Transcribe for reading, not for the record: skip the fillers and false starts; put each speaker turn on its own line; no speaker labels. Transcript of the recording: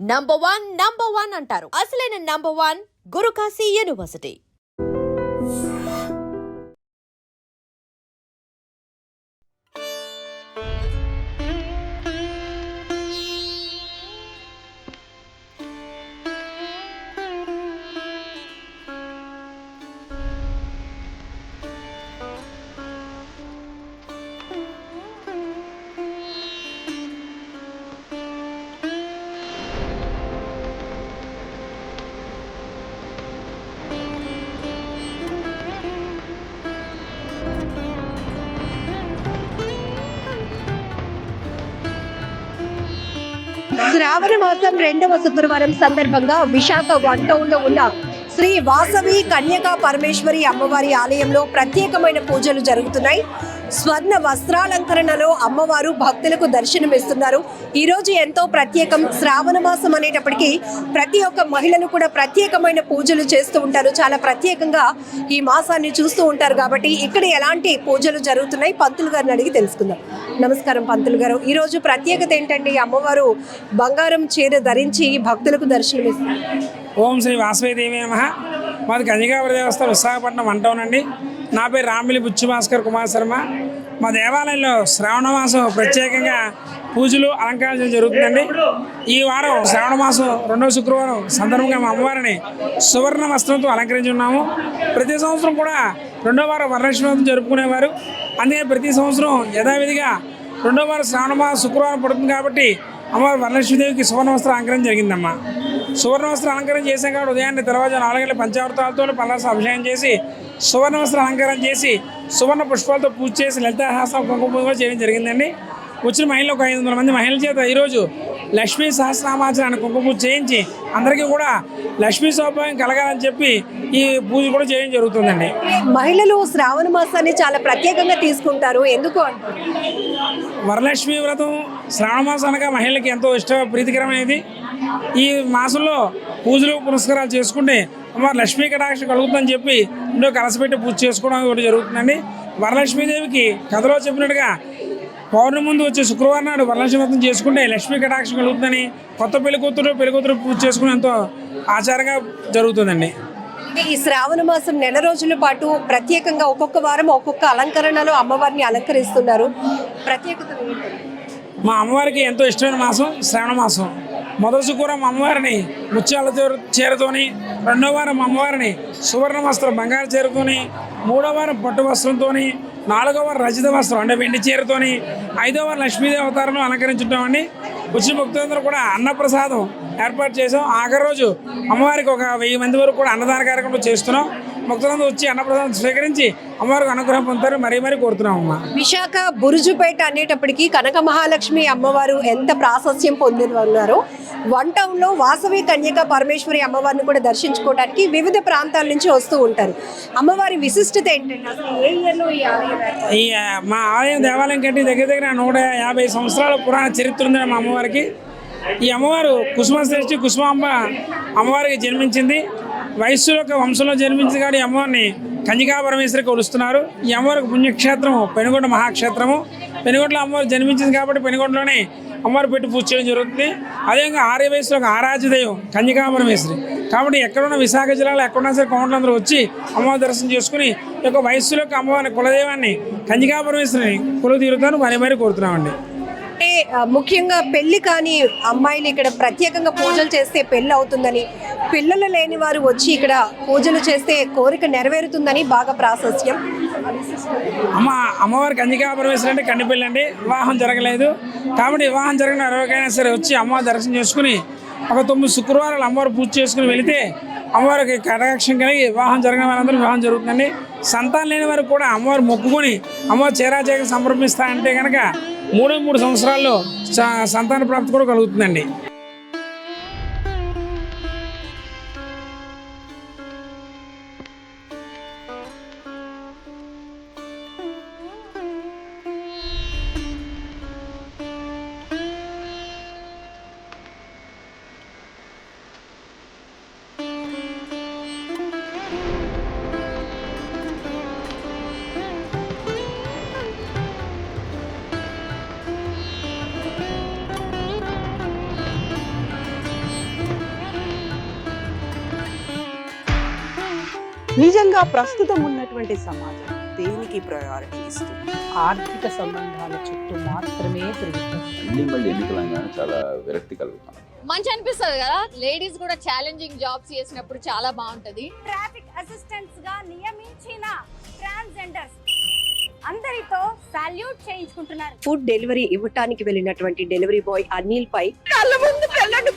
Number one అంటారు. అసలైన number one Guru Kashi university.
శ్రావణ మాసం 2వ శుక్రవారం సందర్భంగా విశాఖ వన్ టౌన్ లో ఉన్న శ్రీ వాసవి కన్యకా పరమేశ్వరి అమ్మవారి ఆలయంలో ప్రత్యేకమైన పూజలు జరుగుతున్నాయి. స్వర్ణ వస్త్రాలంకరణలో అమ్మవారు భక్తులకు దర్శనమిస్తున్నారు. ఈ రోజు ఎంతో ప్రత్యేకం. శ్రావణ మాసం అనేటప్పటికీ ప్రతి ఒక్క మహిళలు కూడా ప్రత్యేకమైన పూజలు చేస్తూ ఉంటారు. చాలా ప్రత్యేకంగా ఈ మాసాన్ని చూస్తూ ఉంటారు. కాబట్టి ఇక్కడ ఎలాంటి పూజలు జరుగుతున్నాయి పంతులు గారిని అడిగి తెలుసుకుందాం. నమస్కారం పంతులు గారు. ఈ రోజు ప్రత్యేకత ఏంటంటే అమ్మవారు బంగారం చీర ధరించి భక్తులకు దర్శనమిస్తారు.
ఓం శ్రీ వాసవీదేవి నమః. మాది కన్యకాపుర దేవస్థానం విశాఖపట్నం వన్ టౌన్ అండి. నా పేరు రామిలి బుచ్చి భాస్కర్ కుమార్ శర్మ. మా దేవాలయంలో శ్రావణ మాసం ప్రత్యేకంగా పూజలు అలంకరణ జరుగుతుందండి. ఈ వారం శ్రావణ మాసం 2వ శుక్రవారం సందర్భంగా మా అమ్మవారిని సువర్ణ వస్త్రంతో అలంకరించి ఉన్నాము. ప్రతి సంవత్సరం కూడా 2వ వారం వరలక్ష్మి వ్రతం జరుపుకునేవారు. అందుకే ప్రతి సంవత్సరం యథావిధిగా 2వ వారం శ్రావణ మాసం శుక్రవారం పడుతుంది కాబట్టి అమ్మవారు వరలక్ష్మీదేవికి సువర్ణ వస్త్ర అలంకరణ జరిగిందమ్మా. సువర్ణ వస్త్ర అలంకరణ చేసాం కాబట్టి ఉదయాన్నే తర్వాత 4 గంటల పంచామృతాలతో పల్లాస అభిషేకం చేసి సువర్ణ వస్త్ర అలంకరణ చేసి సువర్ణ పుష్పాలతో పూజ చేసి లలితాహాసం కుంకుమ పూజ చేయడం జరిగిందండి. వచ్చిన మహిళలు ఒక 500 మంది మహిళల చేత ఈరోజు లక్ష్మీ సహస్రనామాచరణ కుంకుమ పూజ చేయించి అందరికీ కూడా లక్ష్మీ సౌభాగ్యం కలగాలని చెప్పి ఈ పూజ కూడా చేయడం జరుగుతుందండి.
మహిళలు శ్రావణ మాసాన్ని చాలా ప్రత్యేకంగా తీసుకుంటారు. ఎందుకు అంటారు?
వరలక్ష్మీ వ్రతం శ్రావణ మాసం అనగా మహిళలకి ఎంతో ప్రీతికరమైనది. ఈ మాసంలో పూజలు పురస్కారాలు చేసుకుంటే అమ్మవారు లక్ష్మీ కటాక్షం కలుగుతుందని చెప్పి ఇంట్లో కలసపెట్టి పూజ చేసుకోవడం కూడా జరుగుతుందండి. వరలక్ష్మీదేవికి కథలో చెప్పినట్టుగా పౌర్ణమి ముందు వచ్చే శుక్రవారం నాడు వరలక్ష్మి వ్రతం చేసుకుంటే లక్ష్మీ కటాక్షం కలుగుతుందని కొత్త పెళ్లికూతురు పూజ చేసుకుని ఎంతో ఆచారంగా జరుగుతుందండి.
ఈ శ్రావణ మాసం నెల రోజుల పాటు ప్రత్యేకంగా ఒక్కొక్క వారం ఒక్కొక్క అలంకరణలో అమ్మవారిని అలంకరిస్తున్నారు. ప్రత్యేకత
మా అమ్మవారికి ఎంతో ఇష్టమైన మాసం శ్రావణ మాసం. మొదటి శుక్రవారం అమ్మవారిని ముత్యాల చీరతోని, 2వ వారం అమ్మవారిని సువర్ణ వస్త్రం బంగారు చీరతోని, 3వ వారం పట్టు వస్త్రంతో, 4వ వారం రజిత వస్త్రం అంటే వెండి చీరతోని, 5వ వారం లక్ష్మీదేవి అవతారంలో అలంకరించుంటామండి. వచ్చిన భక్తులందరూ కూడా అన్నప్రసాదం ఏర్పాటు చేసాం. ఆఖరి రోజు అమ్మవారికి ఒక 1000 మంది వరకు కూడా అన్నదాన కార్యక్రమం చేస్తున్నాం. భక్తులందరూ వచ్చి అన్నప్రసాదం స్వీకరించి అమ్మవారికి అనుగ్రహం పొందుతారు. మరీ కోరుతున్నాం అమ్మ.
విశాఖ బురుజుపేట అనేటప్పటికీ కనక మహాలక్ష్మి అమ్మవారు ఎంత ప్రాశస్త్యం పొందిన ఉన్నారు. వన్ టౌన్లో వాసవి కన్యకా పరమేశ్వరి అమ్మవారిని కూడా దర్శించుకోవడానికి వివిధ ప్రాంతాల నుంచి వస్తూ ఉంటారు. అమ్మవారి విశిష్టత ఏంటంటే
ఈ మా ఆలయం దేవాలయం కంటే దగ్గర 150 సంవత్సరాల పురాణ చరిత్ర ఉంది మా అమ్మవారికి. ఈ అమ్మవారు కుసుమశ్రేష్ఠి కుసుమాంబ అమ్మవారికి జన్మించింది. వైశ్యుల వంశంలో జన్మించింది కాబట్టి ఈ అమ్మవారిని కన్యకా పరమేశ్వరికి కొలుస్తున్నారు. ఈ అమ్మవారికి పుణ్యక్షేత్రము పెనుగొండ మహాక్షేత్రము. పెనుగొండలో అమ్మవారు జన్మించింది కాబట్టి పెనుగొండలోనే అమ్మవారు పెట్టి పూజ చేయడం జరుగుతుంది. అదేవిధంగా ఆర్య వయసులో ఒక ఆరాధ్య దైవం కన్యకా పరమేశ్వరి కాబట్టి ఎక్కడున్న విశాఖ జిల్లాలో ఎక్కడున్నా సరే కౌంటర్లందరూ వచ్చి అమ్మవారి దర్శనం చేసుకుని ఈ యొక్క వయస్సులో అమ్మవారిని కులదైవాన్ని కన్యకా పరమేశ్వరిని కొలువు తీరుతాను మరీ కోరుతున్నామండి.
అంటే ముఖ్యంగా పెళ్లి కాని అమ్మాయిలు ఇక్కడ ప్రత్యేకంగా పూజలు చేస్తే పెళ్లి అవుతుందని, పిల్లలు లేని వారు వచ్చి ఇక్కడ పూజలు చేస్తే కోరిక నెరవేరుతుందని బాగా ప్రాశస్త్యం.
అమ్మవారి కన్యకా పరమేశ్వరి అంటే కన్నిపెళ్ళి అండి. వివాహం జరగలేదు కాబట్టి వివాహం జరిగిన ఎవరికైనా సరే వచ్చి అమ్మవారి దర్శనం చేసుకుని ఒక 9 శుక్రవారాలు అమ్మవారు పూజ చేసుకుని వెళితే అమ్మవారికి కటాక్షం కలిగి వివాహం జరిగిన వారందరూ వివాహం జరుగుతుందండి. సంతానం లేని వారికి కూడా అమ్మవారు మొక్కుకొని అమ్మవారు చేరాచేక సమర్పిస్తారంటే కనుక 3 సంవత్సరాల్లో సంతాన ప్రాప్తి కూడా కలుగుతుందండి.
నిజంగా ప్రస్తుతం ఉన్నటువంటి సమాజం దేనికి ప్రయారిటీ ఇస్తుంది?
ఆర్థిక సంబంధాల చుట్టూ మాత్రమే తిరుగుతుంది.
మళ్ళీ ఎన్నికలంగానే చాలా విరక్తి కలుగుతాం.
మంచి అనిపిస్తుంది కదా, లేడీస్ కూడా ఛాలెంజింగ్ జాబ్స్ చేసినప్పుడు చాలా బాగుంటది.
ట్రాఫిక్ అసిస్టెంట్స్ గా నియమించిన ట్రాన్స్జెండర్స్ అందరితో సాల్యూట్ చేయించుకుంటున్నారు.
ఫుడ్ డెలివరీ ఇవ్వటానికి వెళ్ళినటువంటి డెలివరీ బాయ్ అనిల్ పై కళ్ళ ముందు పెళ్ళండి